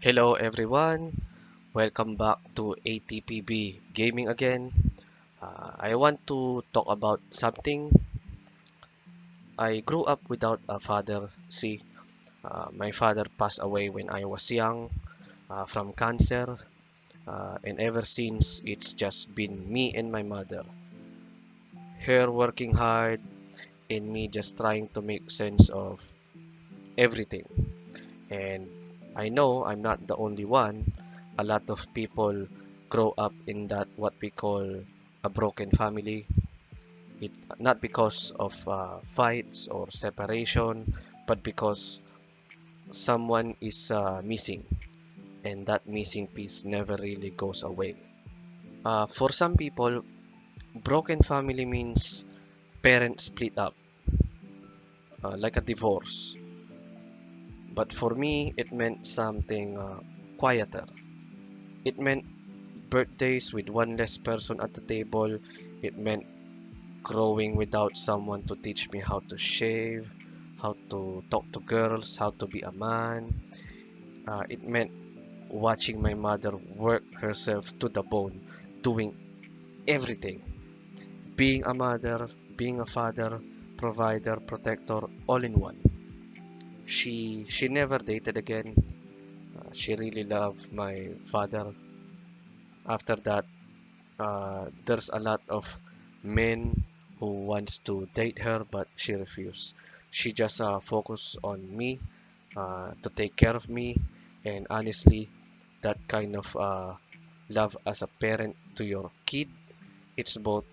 Hello everyone, welcome back to ATPB Gaming again. I want to talk about something. I grew up without a father. See, my father passed away when I was young from cancer, and ever since it's just been me and my mother. Her working hard, and me just trying to make sense of everything. And I know I'm not the only one. A lot of people grow up in that what we call a broken family. It not because of fights or separation, but because someone is missing, and that missing piece never really goes away. For some people, broken family means parents split up, like a divorce. But for me, it meant something quieter. It meant birthdays with one less person at the table. It meant growing without someone to teach me how to shave, how to talk to girls, how to be a man. It meant watching my mother work herself to the bone, doing everything. Being a mother, being a father, provider, protector, all in one. She never dated again. She really loved my father. After that, there's a lot of men who wants to date her, but she refused. She just focused on me, to take care of me, and honestly, that kind of love as a parent to your kid, it's both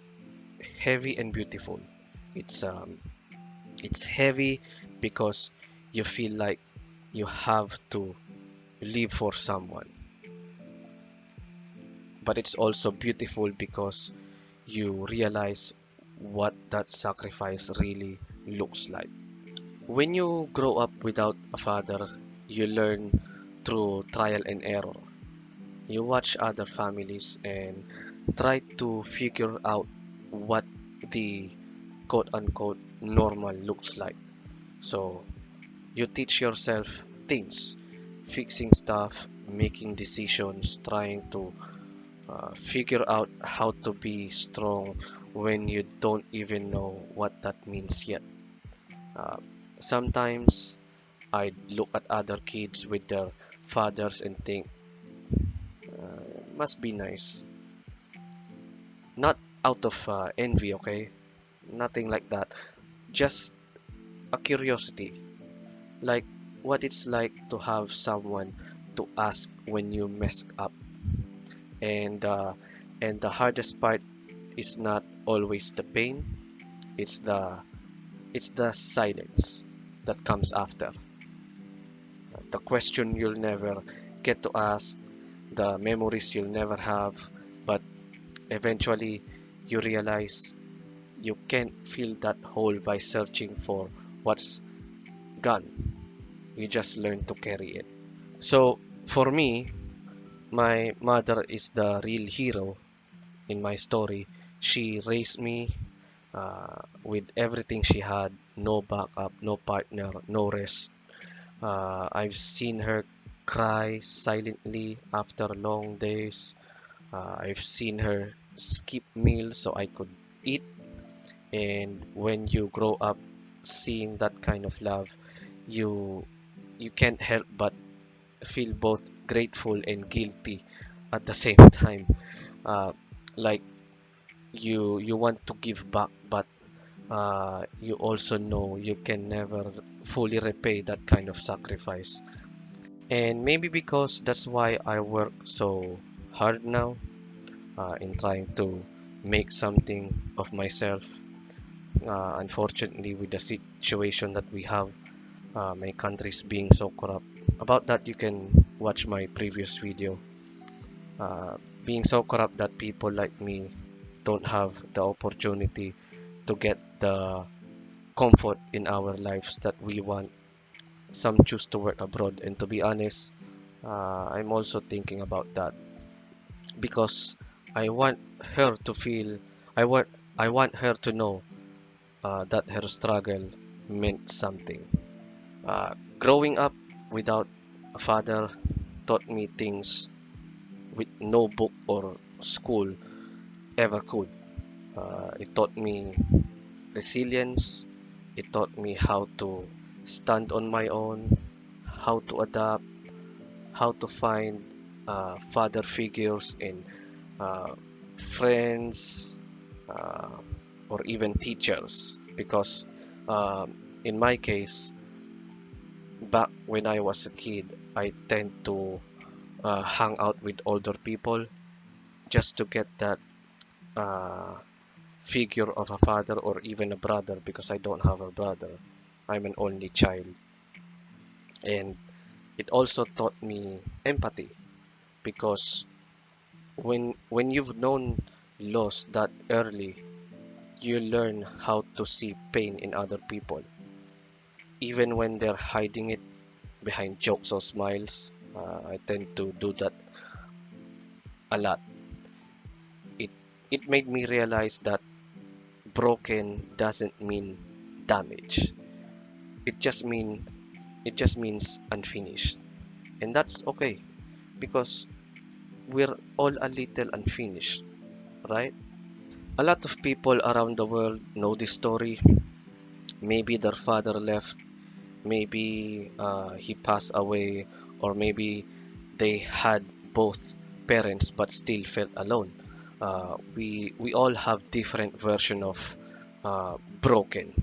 heavy and beautiful. It's um, it's heavy because you feel like you have to live for someone, but it's also beautiful because you realize what that sacrifice really looks like. When you grow up without a father, you learn through trial and error. You watch other families and try to figure out what the quote unquote normal looks like. So you teach yourself things, fixing stuff, making decisions, trying to figure out how to be strong when you don't even know what that means yet. Uh, Sometimes I look at other kids with their fathers and think, must be nice. Not out of envy, okay? Nothing like that. Just a curiosity. Like what it's like to have someone to ask when you mess up. And uh, and the hardest part is not always the pain. It's the silence that comes after. The question you'll never get to ask, the memories you'll never have, but eventually you realize you can't fill that hole by searching for what's gone. You just learn to carry it. So for me, my mother is the real hero in my story. She raised me with everything she had, no backup, no partner, no rest. I've seen her cry silently after long days. I've seen her skip meals so I could eat. And when you grow up seeing that kind of love, you you can't help but feel both grateful and guilty at the same time. Uh, like you want to give back, but you also know you can never fully repay that kind of sacrifice. And maybe because that's why I work so hard now, in trying to make something of myself. Unfortunately, with the situation that we have, my country is being so corrupt. About that, you can watch my previous video. Uh, Being so corrupt that people like me don't have the opportunity to get the comfort in our lives that we want. Some choose to work abroad, and to be honest, I'm also thinking about that because I want her to feel, I want, I want her to know that her struggle meant something. Growing up without a father, taught me things with no book or school ever could. It taught me resilience. It taught me how to stand on my own, how to adapt, how to find father figures in uh, friends, uh, or even teachers. Because in my case, back when I was a kid, I tend to hang out with older people just to get that uh, figure of a father or even a brother, because I don't have a brother. I'm an only child. And it also taught me empathy, because when you've known loss that early, you learn how to see pain in other people, even when they're hiding it behind jokes or smiles. I tend to do that a lot. It it made me realize that broken doesn't mean damage. It just mean it just means unfinished. And that's okay, because we're all a little unfinished, right? A lot of people around the world know this story. Maybe their father left, maybe he passed away, or maybe they had both parents but still felt alone. We all have different version of broken,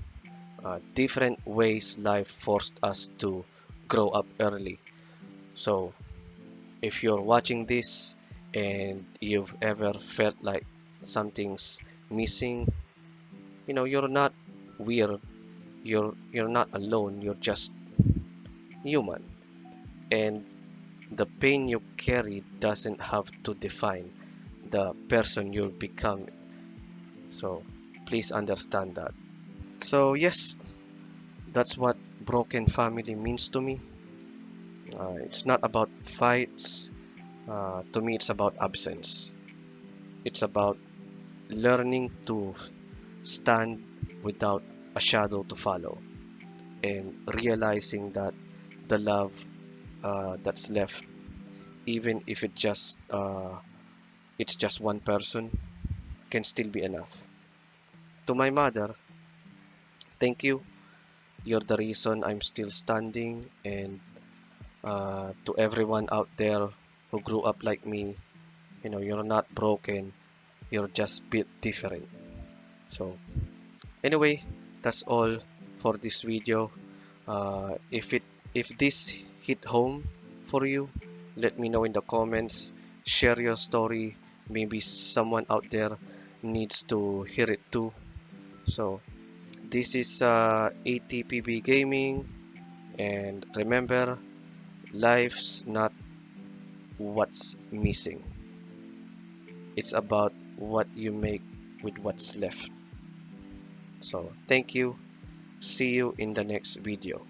different ways life forced us to grow up early. So if you're watching this and you've ever felt like something's missing, you're not weird. You're not alone. You're just human. And the pain you carry doesn't have to define the person you'll become. So please understand that. So yes, that's what broken family means to me. It's not about fights. To me, it's about absence. It's about learning to stand without a shadow to follow, and realizing that the love that's left, even if it's just one person, can still be enough. To my mother, thank you. You're the reason I'm still standing. And to everyone out there who grew up like me, you're not broken. You're just built different. So anyway, that's all for this video. If this hit home for you, let me know in the comments. Share your story. Maybe someone out there needs to hear it too. So this is ATPB Gaming, and remember, life's not what's missing. It's about what you make with what's left. So thank you. See you in the next video.